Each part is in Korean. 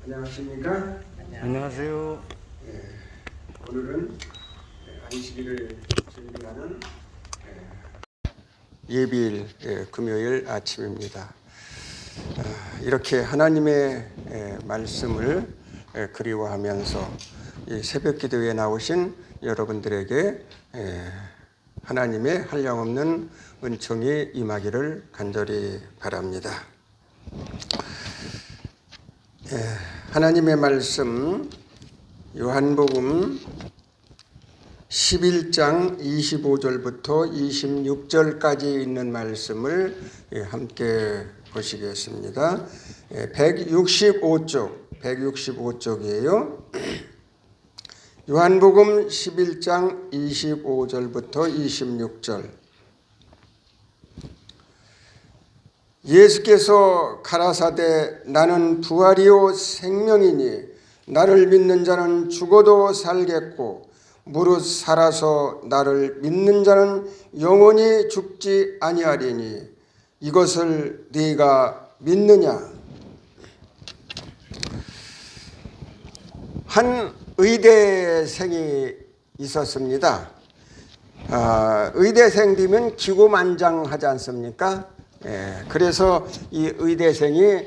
안녕하십니까? 안녕하세요. 오늘은 안식일을 준비하는 예비일 금요일 아침입니다. 이렇게 하나님의 말씀을 그리워하면서 이 새벽 기도에 나오신 여러분들에게 하나님의 한량없는 은총이 임하기를 간절히 바랍니다. 하나님의 말씀 요한복음 11장 25절부터 26절까지 있는 말씀을 함께 보시겠습니다. 165쪽이에요. 요한복음 11장 25절부터 26절. 예수께서 가라사대 나는 부활이요 생명이니 나를 믿는 자는 죽어도 살겠고 무릇 살아서 나를 믿는 자는 영원히 죽지 아니하리니 이것을 네가 믿느냐? 한 의대생이 있었습니다. 의대생 되면 기고만장하지 않습니까? 그래서 이 의대생이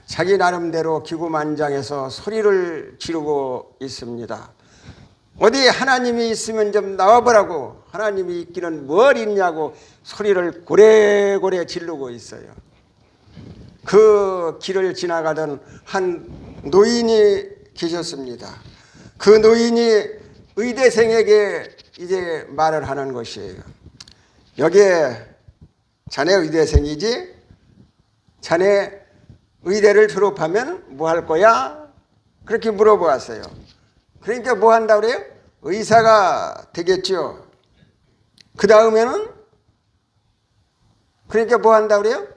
자기 나름대로 기고만장해서 소리를 지르고 있습니다. 어디 하나님이 있으면 좀 나와보라고, 하나님이 있기는 뭘 있냐고 소리를 고래고래 지르고 있어요. 그 길을 지나가던 한 노인이 계셨습니다. 그 노인이 의대생에게 이제 말을 하는 것이에요. 여기에 자네 의대생이지? 자네 의대를 졸업하면 뭐 할 거야? 그렇게 물어보았어요. 그러니까 뭐 한다고 그래요? 의사가 되겠죠. 그 다음에는? 그러니까 뭐 한다고 그래요?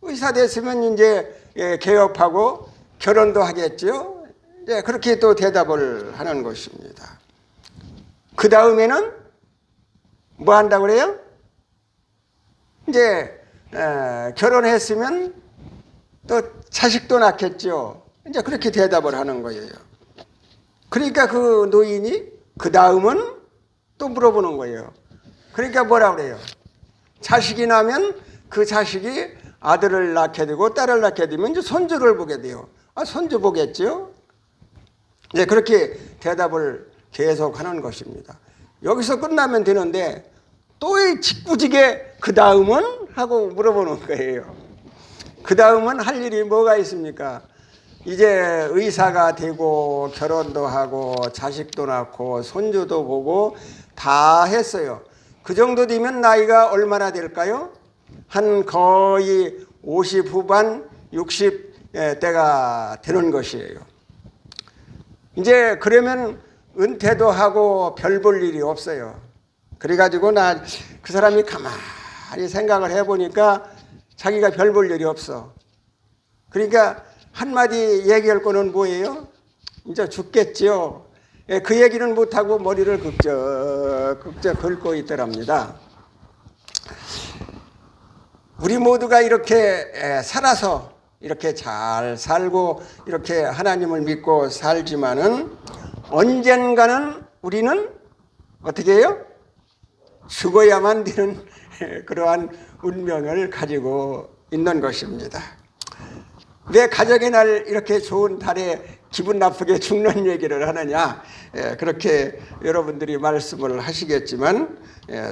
의사 됐으면 이제 개업하고 결혼도 하겠죠. 이제 그렇게 또 대답을 하는 것입니다. 그 다음에는 뭐 한다고 그래요? 이제 결혼했으면 또 자식도 낳겠죠. 이제 그렇게 대답을 하는 거예요. 그러니까 그 노인이 그 다음은 또 물어보는 거예요. 그러니까 뭐라 그래요? 자식이 나면 그 자식이 아들을 낳게 되고 딸을 낳게 되면 이제 손주를 보게 돼요. 손주 보겠죠? 이제 그렇게 대답을 계속 하는 것입니다. 여기서 끝나면 되는데 또 이 직구직에 그 다음은? 하고 물어보는 거예요. 그 다음은 할 일이 뭐가 있습니까? 이제 의사가 되고 결혼도 하고 자식도 낳고 손주도 보고 다 했어요. 그 정도 되면 나이가 얼마나 될까요? 한 거의 50 후반 60대가 되는 것이에요. 이제 그러면 은퇴도 하고 별 볼 일이 없어요. 그래가지고 그 사람이 가만히 생각을 해보니까 자기가 별 볼 일이 없어. 그러니까 한마디 얘기할 거는 뭐예요? 이제 죽겠죠. 그 얘기는 못하고 머리를 극적 긁고 있더랍니다. 우리 모두가 이렇게 살아서 이렇게 잘 살고 이렇게 하나님을 믿고 살지만은 언젠가는 우리는 어떻게 해요? 죽어야만 되는 그러한 운명을 가지고 있는 것입니다. 왜 가정의 날 이렇게 좋은 달에 기분 나쁘게 죽는 얘기를 하느냐? 그렇게 여러분들이 말씀을 하시겠지만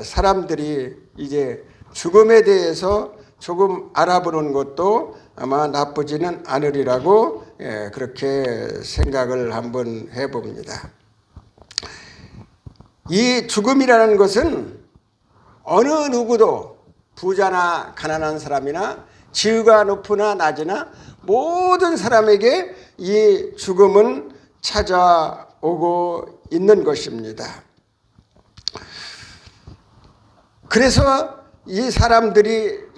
사람들이 이제 죽음에 대해서 조금 알아보는 것도 아마 나쁘지는 않으리라고 그렇게 생각을 한번 해봅니다. 이 죽음이라는 것은 어느 누구도 부자나 가난한 사람이나 지위가 높으나 낮으나 모든 사람에게 이 죽음은 찾아오고 있는 것입니다. 그래서 이 사람들이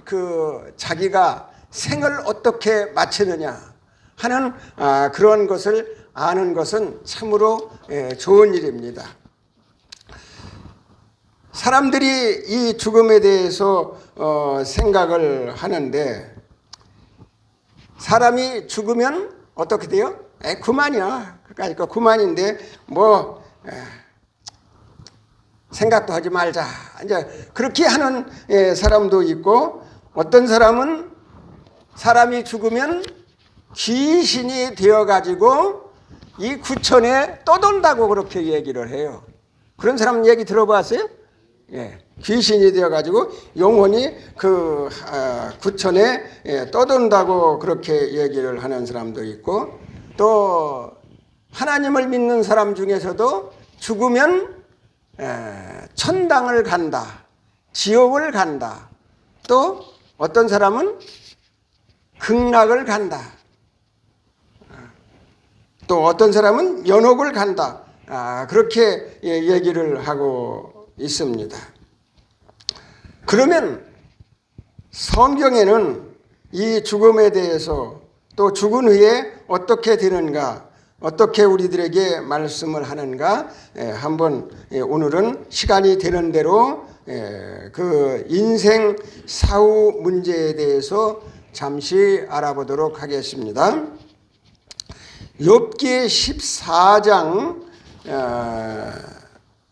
자기가 생을 어떻게 마치느냐 하는 그런 것을 아는 것은 참으로 좋은 일입니다. 사람들이 이 죽음에 대해서 생각을 하는데 사람이 죽으면 어떻게 돼요? 그만이야. 그러니까 그만인데 뭐 생각도 하지 말자. 이제 그렇게 하는 사람도 있고, 어떤 사람은 사람이 죽으면 귀신이 되어가지고 이 구천에 떠돈다고 그렇게 얘기를 해요. 그런 사람 얘기 들어봤어요? 귀신이 되어가지고 영혼이 그 구천에 떠돈다고 그렇게 얘기를 하는 사람도 있고, 또 하나님을 믿는 사람 중에서도 죽으면 천당을 간다, 지옥을 간다, 또 어떤 사람은 극락을 간다, 또 어떤 사람은 연옥을 간다, 그렇게 얘기를 하고 있습니다. 그러면 성경에는 이 죽음에 대해서, 또 죽은 후에 어떻게 되는가, 어떻게 우리들에게 말씀을 하는가, 한번 오늘은 시간이 되는 대로 그 인생 사후 문제에 대해서 잠시 알아보도록 하겠습니다. 욥기 14장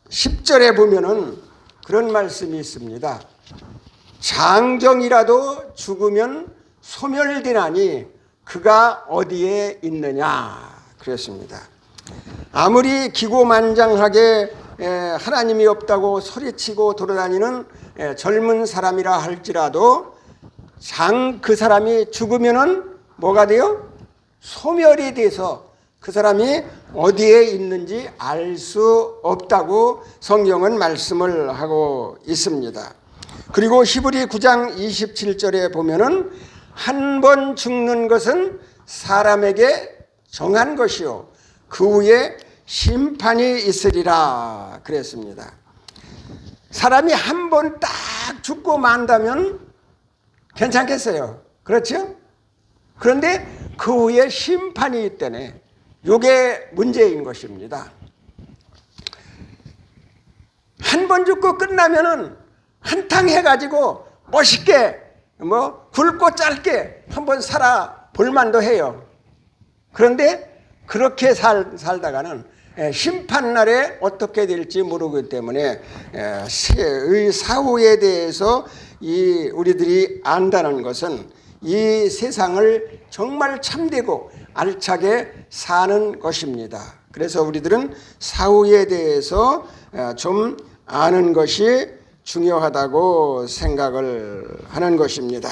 10절에 보면은 그런 말씀이 있습니다. 장정이라도 죽으면 소멸되나니 그가 어디에 있느냐 그랬습니다. 아무리 기고만장하게 하나님이 없다고 소리치고 돌아다니는 젊은 사람이라 할지라도 그 사람이 죽으면은 뭐가 돼요? 소멸이 돼서 그 사람이 어디에 있는지 알 수 없다고 성경은 말씀을 하고 있습니다. 그리고 히브리 9장 27절에 보면은 한 번 죽는 것은 사람에게 정한 것이요 그 후에 심판이 있으리라 그랬습니다. 사람이 한 번 딱 죽고 만다면 괜찮겠어요. 그렇죠? 그런데 그 후에 심판이 있다네. 이게 문제인 것입니다. 한 번 죽고 끝나면은 한탕 해가지고 멋있게 뭐 굵고 짧게 한번 살아 볼만도 해요. 그런데 그렇게 살다가는 심판날에 어떻게 될지 모르기 때문에 사후에 대해서 우리들이 안다는 것은 이 세상을 정말 참되고 알차게 사는 것입니다. 그래서 우리들은 사후에 대해서 좀 아는 것이 중요하다고 생각을 하는 것입니다.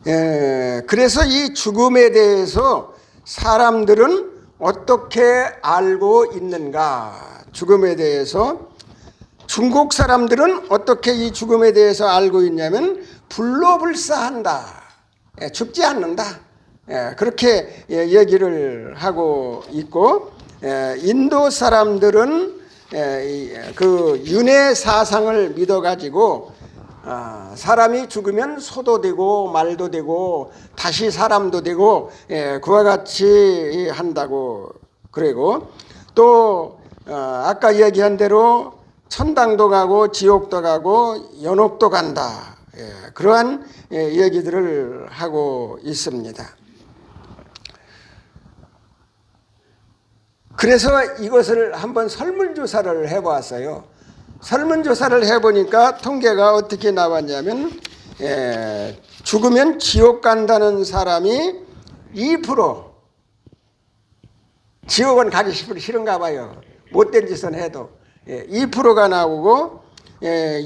그래서 이 죽음에 대해서 사람들은 어떻게 알고 있는가? 죽음에 대해서 중국 사람들은 어떻게 이 죽음에 대해서 알고 있냐면 불로불사한다, 죽지 않는다, 그렇게 얘기를 하고 있고, 인도 사람들은 그 윤회 사상을 믿어가지고 사람이 죽으면 소도 되고 말도 되고 다시 사람도 되고 그와 같이 한다고 그러고, 또 아까 얘기한 대로 천당도 가고 지옥도 가고 연옥도 간다, 그러한 얘기들을 하고 있습니다. 그래서 이것을 한번 설문조사를 해보았어요. 설문조사를 해보니까 통계가 어떻게 나왔냐면 죽으면 지옥 간다는 사람이 2%, 지옥은 가기 싫은가 봐요. 못된 짓은 해도 2%가 나오고,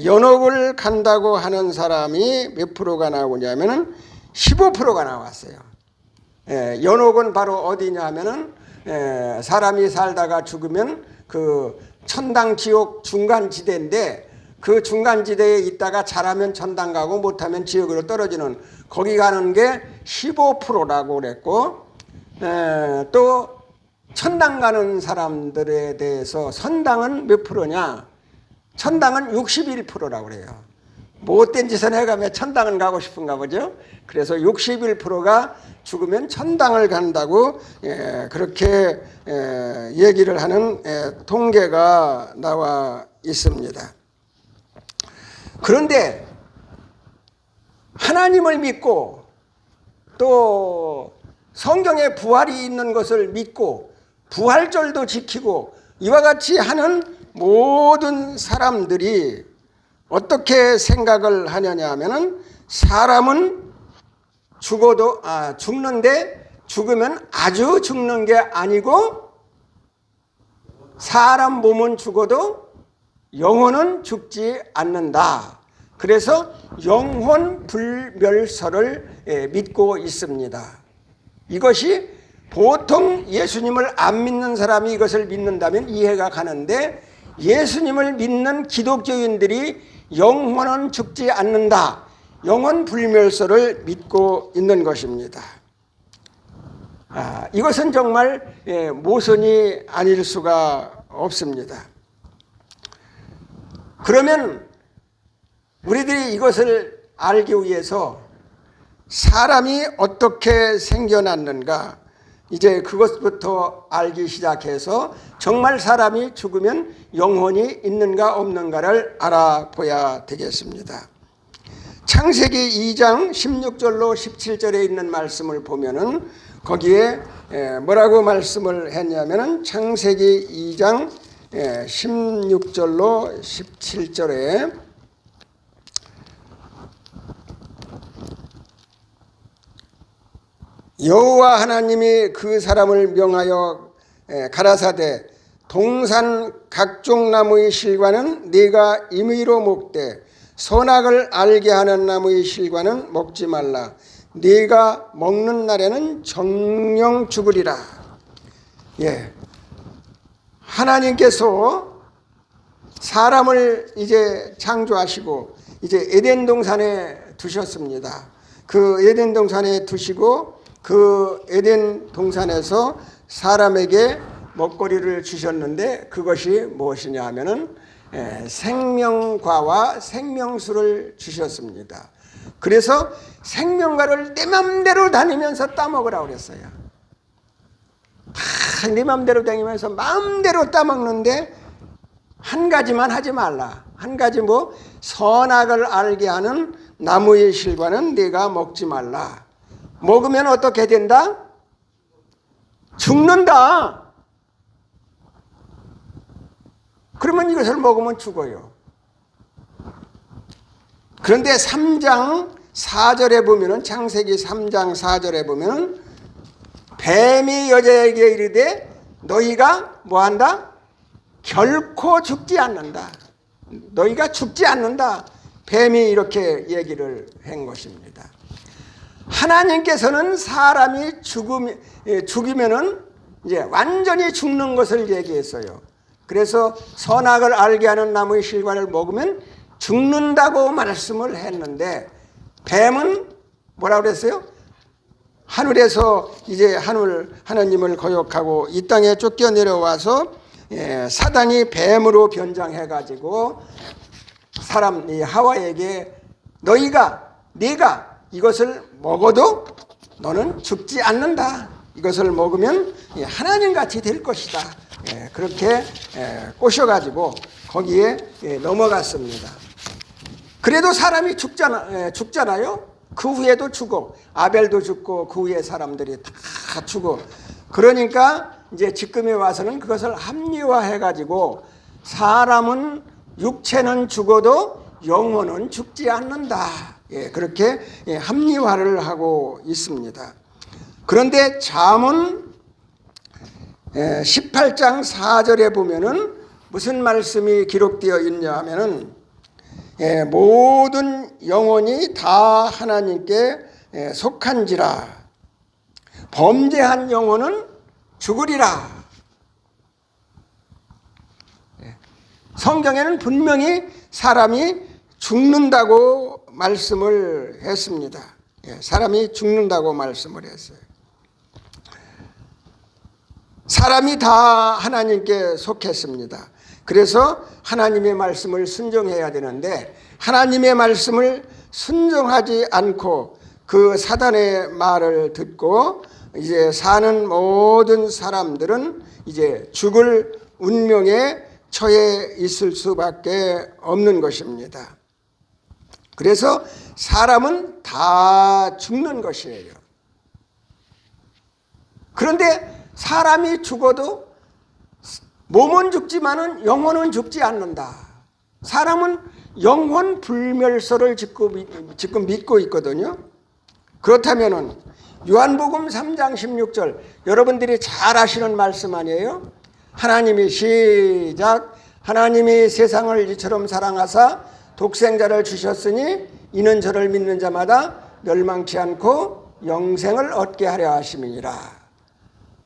연옥을 간다고 하는 사람이 몇 프로가 나오냐면은 15%가 나왔어요. 연옥은 바로 어디냐 하면은 사람이 살다가 죽으면 그 천당 지옥 중간지대인데, 그 중간지대에 있다가 잘하면 천당 가고 못하면 지옥으로 떨어지는, 거기 가는 게 15%라고 그랬고, 또 천당 가는 사람들에 대해서 선당은 몇 프로냐? 천당은 61%라고 그래요. 못된 짓을 해가면 천당은 가고 싶은가 보죠. 그래서 61%가 죽으면 천당을 간다고 그렇게 얘기를 하는 통계가 나와 있습니다. 그런데 하나님을 믿고 또 성경에 부활이 있는 것을 믿고 부활절도 지키고 이와 같이 하는 모든 사람들이 어떻게 생각을 하느냐 하면은 사람은 죽는데 죽으면 아주 죽는 게 아니고 사람 몸은 죽어도 영혼은 죽지 않는다. 그래서 영혼 불멸설을 믿고 있습니다. 이것이 보통 예수님을 안 믿는 사람이 이것을 믿는다면 이해가 가는데 예수님을 믿는 기독교인들이 영혼은 죽지 않는다. 영혼 불멸설을 믿고 있는 것입니다. 이것은 정말 모순이 아닐 수가 없습니다. 그러면 우리들이 이것을 알기 위해서 사람이 어떻게 생겨났는가 이제 그것부터 알기 시작해서 정말 사람이 죽으면 영혼이 있는가 없는가를 알아봐야 되겠습니다. 창세기 2장 16절로 17절에 있는 말씀을 보면은 거기에 뭐라고 말씀을 했냐면은 창세기 2장 16절로 17절에 여호와 하나님이 그 사람을 명하여 가라사대 동산 각종 나무의 실과는 네가 임의로 먹되 선악을 알게 하는 나무의 실과는 먹지 말라. 네가 먹는 날에는 정령 죽으리라. 하나님께서 사람을 이제 창조하시고 이제 에덴 동산에 두셨습니다. 그 에덴 동산에 두시고 그 에덴 동산에서 사람에게 먹거리를 주셨는데 그것이 무엇이냐 하면은 생명과와 생명수를 주셨습니다. 그래서 생명과를 내 맘대로 다니면서 따먹으라고 그랬어요. 다 내 맘대로 다니면서 마음대로 따먹는데 한 가지만 하지 말라. 한 가지 선악을 알게 하는 나무의 실과는 네가 먹지 말라. 먹으면 어떻게 된다? 죽는다. 그러면 이것을 먹으면 죽어요. 그런데 3장 4절에 보면은 창세기 3장 4절에 보면은 뱀이 여자에게 이르되 너희가 뭐한다? 결코 죽지 않는다. 너희가 죽지 않는다. 뱀이 이렇게 얘기를 한 것입니다. 하나님께서는 사람이 죽이면은 이제 완전히 죽는 것을 얘기했어요. 그래서 선악을 알게 하는 나무의 실과를 먹으면 죽는다고 말씀을 했는데 뱀은 뭐라고 그랬어요? 하늘에서 이제 하나님을 거역하고 이 땅에 쫓겨 내려와서 사단이 뱀으로 변장해 가지고 사람 하와에게 네가 이것을 먹어도 너는 죽지 않는다. 이것을 먹으면 하나님같이 될 것이다. 그렇게 꼬셔가지고 거기에 넘어갔습니다. 그래도 사람이 죽잖아요. 그 후에도 죽어. 아벨도 죽고 그 후에 사람들이 다 죽어. 그러니까 이제 지금에 와서는 그것을 합리화해가지고 사람은 육체는 죽어도 영혼은 죽지 않는다. 그렇게 합리화를 하고 있습니다. 그런데 잠언 18장 4절에 보면은 무슨 말씀이 기록되어 있냐 하면은 모든 영혼이 다 하나님께 속한지라 범죄한 영혼은 죽으리라. 성경에는 분명히 사람이 죽는다고 말씀을 했습니다. 사람이 죽는다고 말씀을 했어요. 사람이 다 하나님께 속했습니다. 그래서 하나님의 말씀을 순종해야 되는데 하나님의 말씀을 순종하지 않고 그 사단의 말을 듣고 이제 사는 모든 사람들은 이제 죽을 운명에 처해 있을 수밖에 없는 것입니다. 그래서 사람은 다 죽는 것이에요. 그런데 사람이 죽어도 몸은 죽지만은 영혼은 죽지 않는다. 사람은 영혼 불멸설을 지금 믿고 있거든요. 그렇다면은 요한복음 3장 16절 여러분들이 잘 아시는 말씀 아니에요? 하나님이 시작 하나님이 세상을 이처럼 사랑하사 독생자를 주셨으니 이는 저를 믿는 자마다 멸망치 않고 영생을 얻게 하려 하심이니라.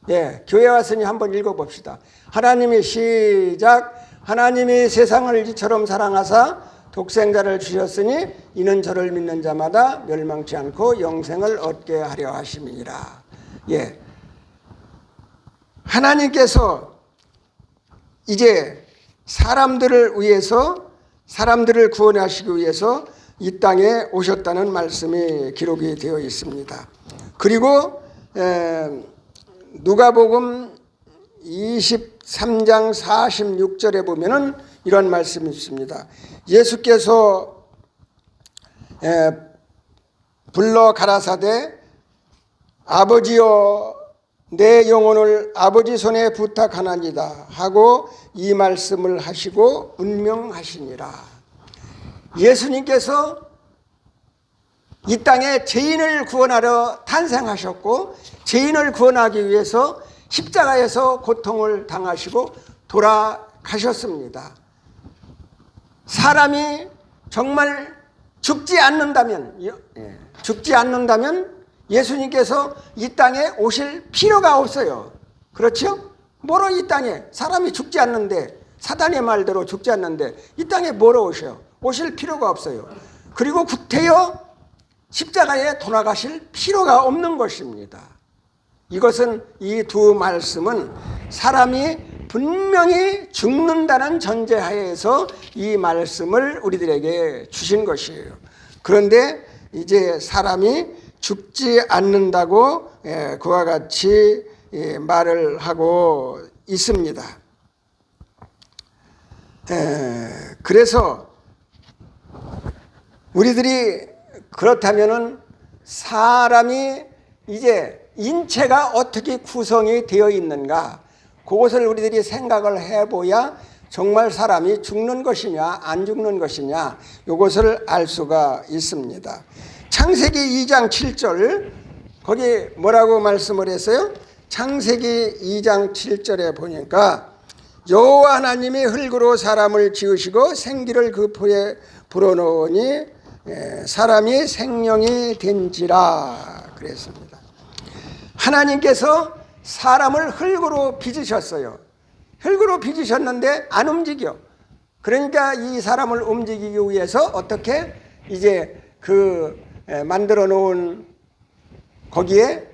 예, 교회 왔으니 한번 읽어봅시다. 하나님이 시작 하나님이 세상을 이처럼 사랑하사 독생자를 주셨으니 이는 저를 믿는 자마다 멸망치 않고 영생을 얻게 하려 하심이니라. 예, 하나님께서 이제 사람들을 위해서 사람들을 구원하시기 위해서 이 땅에 오셨다는 말씀이 기록이 되어 있습니다. 그리고 누가복음 23장 46절에 보면은 이런 말씀이 있습니다. 예수께서 불러 가라사대 아버지여 내 영혼을 아버지 손에 부탁하나이다 하고 이 말씀을 하시고 운명하시니라. 예수님께서 이 땅에 죄인을 구원하러 탄생하셨고 죄인을 구원하기 위해서 십자가에서 고통을 당하시고 돌아가셨습니다. 사람이 정말 죽지 않는다면 예수님께서 이 땅에 오실 필요가 없어요. 그렇죠? 뭐로 이 땅에 사람이 죽지 않는데 사단의 말대로 죽지 않는데 이 땅에 뭐로 오셔요? 오실 필요가 없어요. 그리고 구태여 십자가에 돌아가실 필요가 없는 것입니다. 이것은 이 두 말씀은 사람이 분명히 죽는다는 전제하에서 이 말씀을 우리들에게 주신 것이에요. 그런데 이제 사람이 죽지 않는다고 그와 같이 말을 하고 있습니다. 그래서 우리들이 그렇다면은 사람이 이제 인체가 어떻게 구성이 되어 있는가, 그것을 우리들이 생각을 해봐야 정말 사람이 죽는 것이냐 안 죽는 것이냐 이것을 알 수가 있습니다. 창세기 2장 7절 거기 뭐라고 말씀을 했어요? 창세기 2장 7절에 보니까 여호와 하나님이 흙으로 사람을 지으시고 생기를 그 포에 불어넣으니 사람이 생명이 된지라 그랬습니다. 하나님께서 사람을 흙으로 빚으셨어요. 흙으로 빚으셨는데 안 움직여. 그러니까 이 사람을 움직이기 위해서 어떻게 이제 그 만들어 놓은 거기에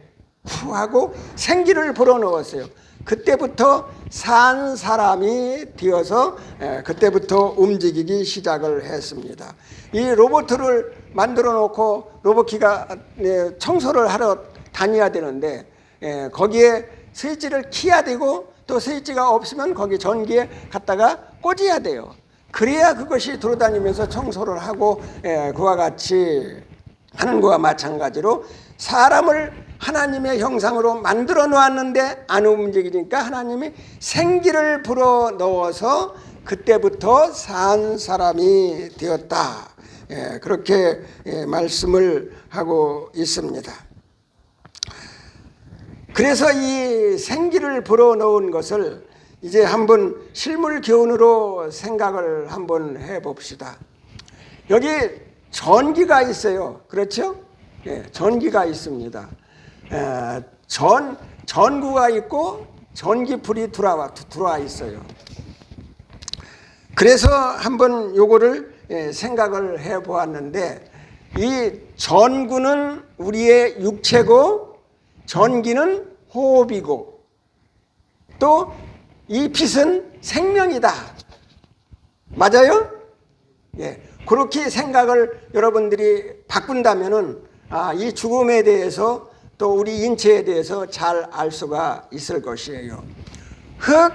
푸하고 생기를 불어넣었어요. 그때부터 산 사람이 되어서 그때부터 움직이기 시작을 했습니다. 이 로봇을 만들어 놓고 로봇기가 청소를 하러 다녀야 되는데 거기에 스위치를 키야 되고 또 스위치가 없으면 거기 전기에 갖다가 꽂아야 돼요. 그래야 그것이 돌아다니면서 청소를 하고 그와 같이 하는 것과 마찬가지로 사람을 하나님의 형상으로 만들어 놓았는데 안 움직이니까 하나님이 생기를 불어 넣어서 그때부터 산 사람이 되었다. 그렇게 말씀을 하고 있습니다. 그래서 이 생기를 불어 넣은 것을 이제 한번 실물 교훈으로 생각을 한번 해봅시다. 여기 전기가 있어요. 그렇죠? 전기가 있습니다. 전구가 있고 전기불이 들어와 있어요. 그래서 한번 요거를 생각을 해 보았는데 이 전구는 우리의 육체고 전기는 호흡이고 또 이 빛은 생명이다. 맞아요? 그렇게 생각을 여러분들이 바꾼다면은 이 죽음에 대해서 또 우리 인체에 대해서 잘 알 수가 있을 것이에요. 흙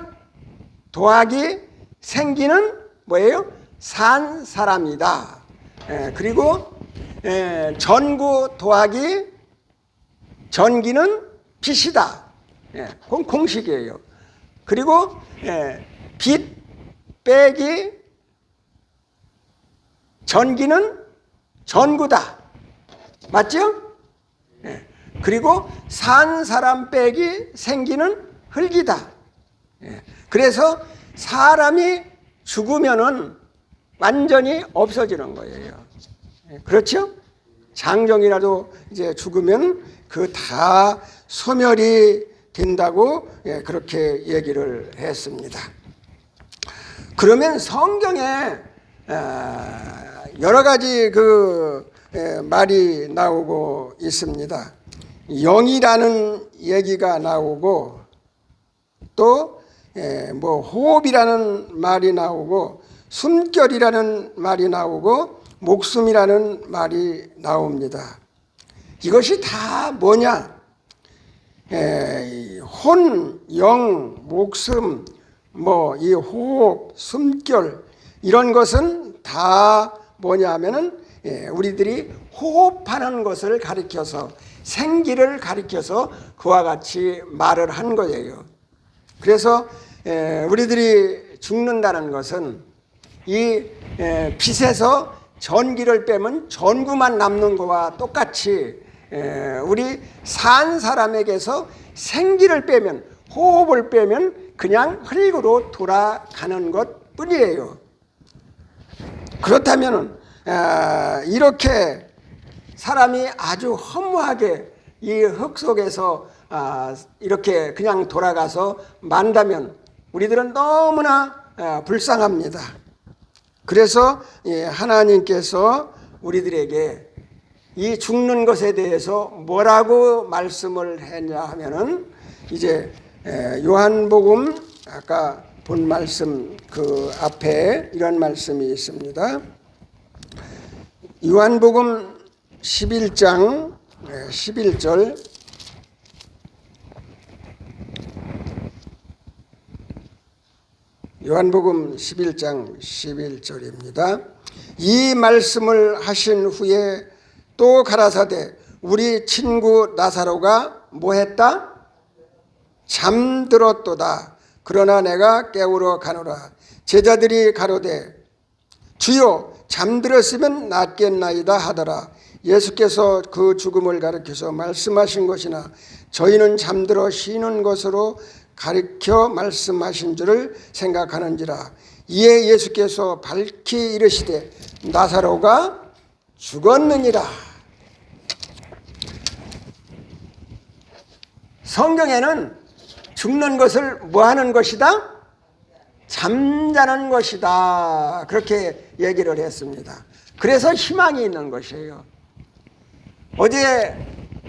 더하기 생기는 뭐예요? 산 사람이다. 그리고 전구 더하기 전기는 빛이다. 예, 그건 공식이에요. 그리고 빛 빼기 전기는 전구다. 맞죠? 예. 그리고 산 사람 빼기 생기는 흙이다. 예. 그래서 사람이 죽으면은 완전히 없어지는 거예요. 예. 그렇죠? 장정이라도 이제 죽으면 그 다 소멸이 된다고 그렇게 얘기를 했습니다. 그러면 성경에 여러 가지 그 말이 나오고 있습니다. 영이라는 얘기가 나오고 또 뭐 호흡이라는 말이 나오고 숨결이라는 말이 나오고 목숨이라는 말이 나옵니다. 이것이 다 뭐냐? 혼, 영, 목숨, 뭐 이 호흡, 숨결 이런 것은 다 뭐냐 하면은 우리들이 호흡하는 것을 가리켜서 생기를 가리켜서 그와 같이 말을 한 거예요. 그래서 우리들이 죽는다는 것은 이 빛에서 전기를 빼면 전구만 남는 것과 똑같이 우리 산 사람에게서 생기를 빼면 호흡을 빼면 그냥 흙으로 돌아가는 것 뿐이에요. 그렇다면 이렇게 사람이 아주 허무하게 이 흙 속에서 이렇게 그냥 돌아가서 만다면 우리들은 너무나 불쌍합니다. 그래서 하나님께서 우리들에게 이 죽는 것에 대해서 뭐라고 말씀을 했냐 하면은 이제 요한복음 아까 본 말씀 그 앞에 이런 말씀이 있습니다. 요한복음 11장 11절 요한복음 11장 11절입니다. 이 말씀을 하신 후에 또 가라사대 우리 친구 나사로가 뭐했다? 잠들었도다. 그러나 내가 깨우러 가노라. 제자들이 가로되 주여 잠들었으면 낫겠나이다 하더라. 예수께서 그 죽음을 가리켜서 말씀하신 것이나 저희는 잠들어 쉬는 것으로 가리켜 말씀하신 줄을 생각하는지라. 이에 예수께서 밝히 이르시되 나사로가 죽었느니라. 성경에는 죽는 것을 뭐 하는 것이다? 잠자는 것이다. 그렇게 얘기를 했습니다. 그래서 희망이 있는 것이에요. 어제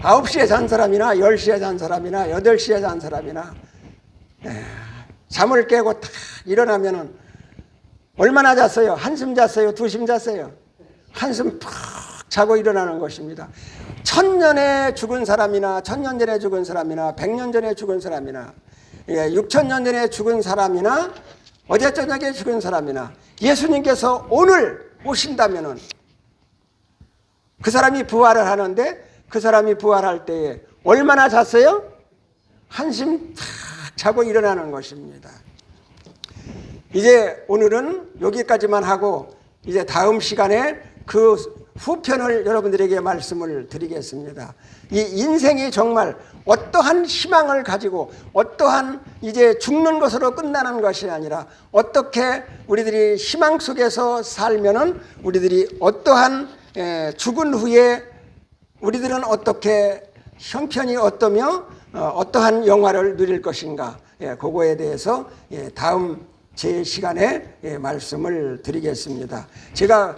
9시에 잔 사람이나 10시에 잔 사람이나 8시에 잔 사람이나 잠을 깨고 탁 일어나면은 얼마나 잤어요? 한숨 잤어요? 두숨 잤어요? 한숨 푹 자고 일어나는 것입니다. 1000년에 죽은 사람이나 1000년 전에 죽은 사람이나 100년 전에 죽은 사람이나 6000년 전에 죽은 사람이나 어제 저녁에 죽은 사람이나 예수님께서 오늘 오신다면은 그 사람이 부활을 하는데 그 사람이 부활할 때에 얼마나 잤어요? 한숨 탁 자고 일어나는 것입니다. 이제 오늘은 여기까지만 하고 이제 다음 시간에 그 후편을 여러분들에게 말씀을 드리겠습니다. 이 인생이 정말 어떠한 희망을 가지고 어떠한 이제 죽는 것으로 끝나는 것이 아니라 어떻게 우리들이 희망 속에서 살면은 우리들이 어떠한 죽은 후에 우리들은 어떻게 형편이 어떠며 어떠한 영화를 누릴 것인가, 그거에 대해서 다음 제 시간에 말씀을 드리겠습니다. 제가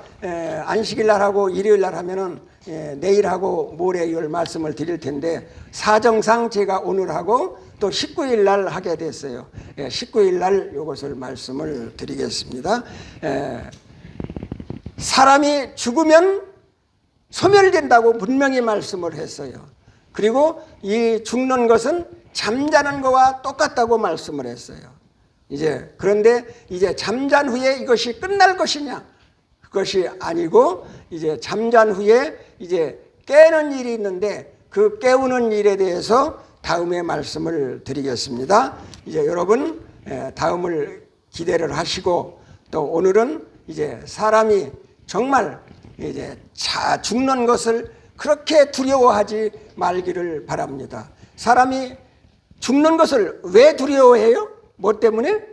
안식일 날하고 일요일 날 하면은 내일하고 모레일 말씀을 드릴 텐데 사정상 제가 오늘하고 또 19일 날 하게 됐어요. 19일 날 이것을 말씀을 드리겠습니다. 사람이 죽으면 소멸된다고 분명히 말씀을 했어요. 그리고 이 죽는 것은 잠자는 것과 똑같다고 말씀을 했어요. 그런데 이제 잠잔 후에 이것이 끝날 것이냐? 그것이 아니고 이제 잠잔 후에 이제 깨는 일이 있는데 그 깨우는 일에 대해서 다음에 말씀을 드리겠습니다. 이제 여러분 다음을 기대를 하시고, 또 오늘은 이제 사람이 정말 이제 죽는 것을 그렇게 두려워하지 말기를 바랍니다. 사람이 죽는 것을 왜 두려워해요? 뭐 때문에?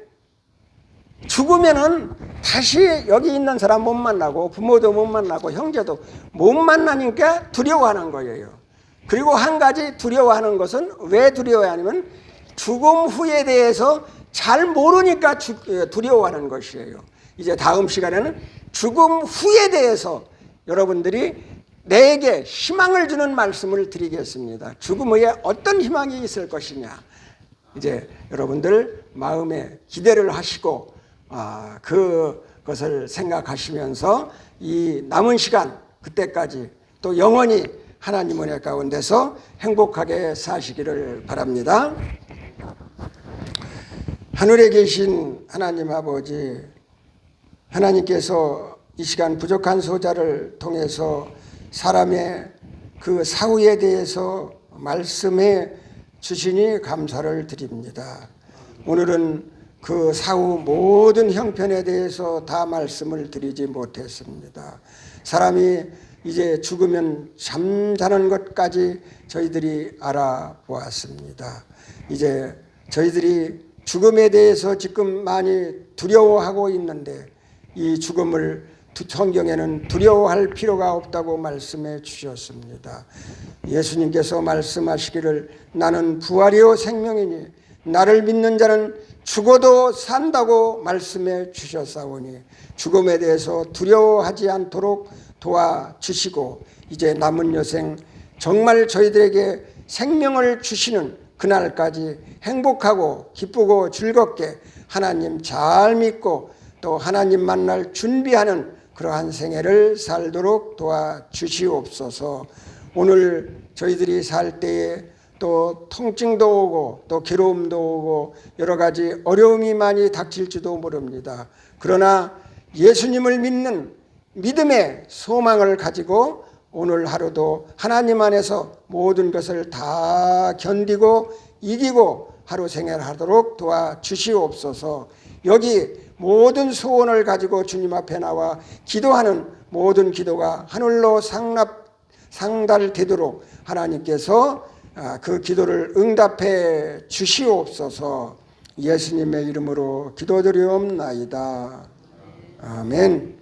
죽으면은 다시 여기 있는 사람 못 만나고, 부모도 못 만나고, 형제도 못 만나니까 두려워하는 거예요. 그리고 한 가지 두려워하는 것은 왜 두려워하냐면 죽음 후에 대해서 잘 모르니까 두려워하는 것이에요. 이제 다음 시간에는 죽음 후에 대해서 여러분들이 내게 희망을 주는 말씀을 드리겠습니다. 죽음 후에 어떤 희망이 있을 것이냐, 이제 여러분들 마음에 기대를 하시고 그것을 생각하시면서 이 남은 시간, 그때까지 또 영원히 하나님 은혜 가운데서 행복하게 사시기를 바랍니다. 하늘에 계신 하나님 아버지, 하나님께서 이 시간 부족한 소자를 통해서 사람의 그 사후에 대해서 말씀해 주시니 감사를 드립니다. 오늘은 그 사후 모든 형편에 대해서 다 말씀을 드리지 못했습니다. 사람이 이제 죽으면 잠자는 것까지 저희들이 알아보았습니다. 이제 저희들이 죽음에 대해서 지금 많이 두려워하고 있는데, 이 죽음을 성경에는 두려워할 필요가 없다고 말씀해 주셨습니다. 예수님께서 말씀하시기를 나는 부활이요 생명이니 나를 믿는 자는 죽어도 산다고 말씀해 주셨사오니 죽음에 대해서 두려워하지 않도록 도와주시고, 이제 남은 여생 정말 저희들에게 생명을 주시는 그날까지 행복하고 기쁘고 즐겁게 하나님 잘 믿고 또 하나님 만날 준비하는 그러한 생애를 살도록 도와주시옵소서. 오늘 저희들이 살 때에 또 통증도 오고 또 괴로움도 오고 여러 가지 어려움이 많이 닥칠지도 모릅니다. 그러나 예수님을 믿는 믿음의 소망을 가지고 오늘 하루도 하나님 안에서 모든 것을 다 견디고 이기고 하루 생활하도록 도와주시옵소서. 여기 모든 소원을 가지고 주님 앞에 나와 기도하는 모든 기도가 하늘로 상달되도록 하나님께서 그 기도를 응답해 주시옵소서. 예수님의 이름으로 기도드리옵나이다. 아멘.